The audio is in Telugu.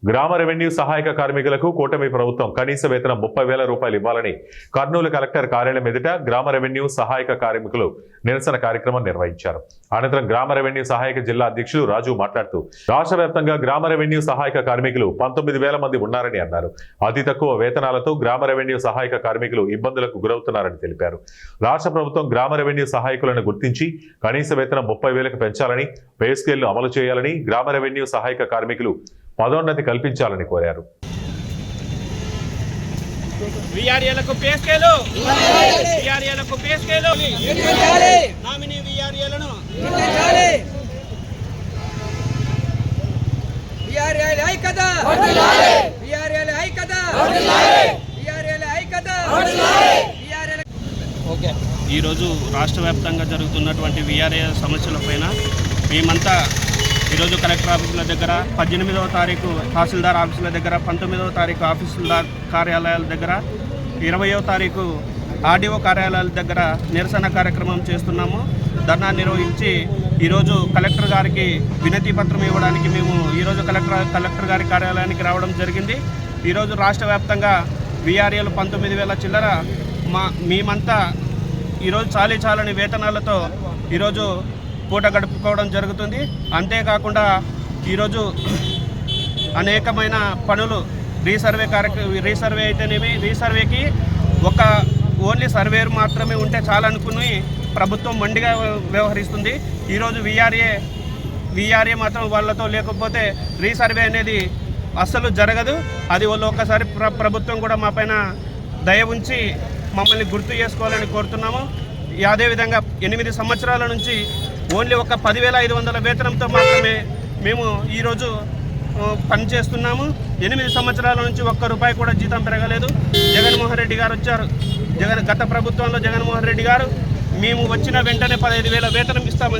గ్రామ రెవెన్యూ సహాయక కార్మికులకు కూటమి ప్రభుత్వం కనీస వేతనం 30,000 రూపాయలు ఇవ్వాలని కర్నూలు కలెక్టర్ కార్యాలయం ఎదుట గ్రామ రెవెన్యూ సహాయక కార్మికులు నిరసన కార్యక్రమం నిర్వహించారు. అనంతరం గ్రామ రెవెన్యూ సహాయక జిల్లా అధ్యక్షులు రాజు మాట్లాడుతూ రాష్ట్ర వ్యాప్తంగా గ్రామ రెవెన్యూ సహాయక కార్మికులు 19,000 మంది ఉన్నారని అన్నారు. అతి తక్కువ వేతనాలతో గ్రామ రెవెన్యూ సహాయక కార్మికులు ఇబ్బందులకు గురవుతున్నారని తెలిపారు. రాష్ట్ర ప్రభుత్వం గ్రామ రెవెన్యూ సహాయకులను గుర్తించి కనీస వేతనం 30,000కు పెంచాలని, పే స్కేల్ అమలు చేయాలని, గ్రామ రెవెన్యూ సహాయక కార్మికులు పదోన్నతి కల్పించాలని కోరారు. వీఆర్ఏలకు పే స్కేలు, వీఆర్ఏలకు పే స్కేలు, నామినీ వీఆర్ఏలను వీఆర్ఏల ఐక్యత, వీఆర్ఏల ఐక్యత, వీఆర్ఏల ఐక్యత. ఓకే. ఈరోజు రాష్ట్ర వ్యాప్తంగా జరుగుతున్నటువంటి వీఆర్ఏ సమస్యలపైన మేమంతా ఈరోజు కలెక్టర్ ఆఫీసుల దగ్గర 18వ తారీఖు తహసీల్దార్ ఆఫీసుల దగ్గర, 19వ తారీఖు ఆఫీసుల కార్యాలయాల దగ్గర, 20వ తారీఖు ఆర్డీఓ కార్యాలయాల దగ్గర నిరసన కార్యక్రమం చేస్తున్నాము. ధర్నా నిర్వహించి ఈరోజు కలెక్టర్ గారికి వినతి పత్రం ఇవ్వడానికి మేము ఈరోజు కలెక్టర్ గారి కార్యాలయానికి రావడం జరిగింది. ఈరోజు రాష్ట్ర వ్యాప్తంగా వీఆర్ఏలు 19,000 చిల్లర మేమంతా ఈరోజు చాలని వేతనాలతో ఈరోజు పూట గడుపుకోవడం జరుగుతుంది. అంతేకాకుండా ఈరోజు అనేకమైన పనులు రీసర్వే అయితేనేమి, రీసర్వేకి ఓన్లీ సర్వేరు మాత్రమే ఉంటే చాలనుకుని ప్రభుత్వం మొండిగా వ్యవహరిస్తుంది. ఈరోజు వీఆర్ఏ మాత్రం వాళ్ళతో లేకపోతే రీసర్వే అనేది అస్సలు జరగదు. అది వాళ్ళు ఒక్కసారి ప్రభుత్వం కూడా మా పైన దయ ఉంచి మమ్మల్ని గుర్తు చేసుకోవాలని కోరుతున్నాము. అదేవిధంగా 8 సంవత్సరాల నుంచి ఓన్లీ ఒక 10,500 వేతనంతో మాత్రమే మేము ఈరోజు పనిచేస్తున్నాము. 8 సంవత్సరాల నుంచి ఒక్క రూపాయి కూడా జీతం పెరగలేదు. జగన్మోహన్ రెడ్డి గారు వచ్చారు. గత ప్రభుత్వంలో జగన్మోహన్ రెడ్డి గారు మేము వచ్చిన వెంటనే 15,000 వేతనం ఇస్తామని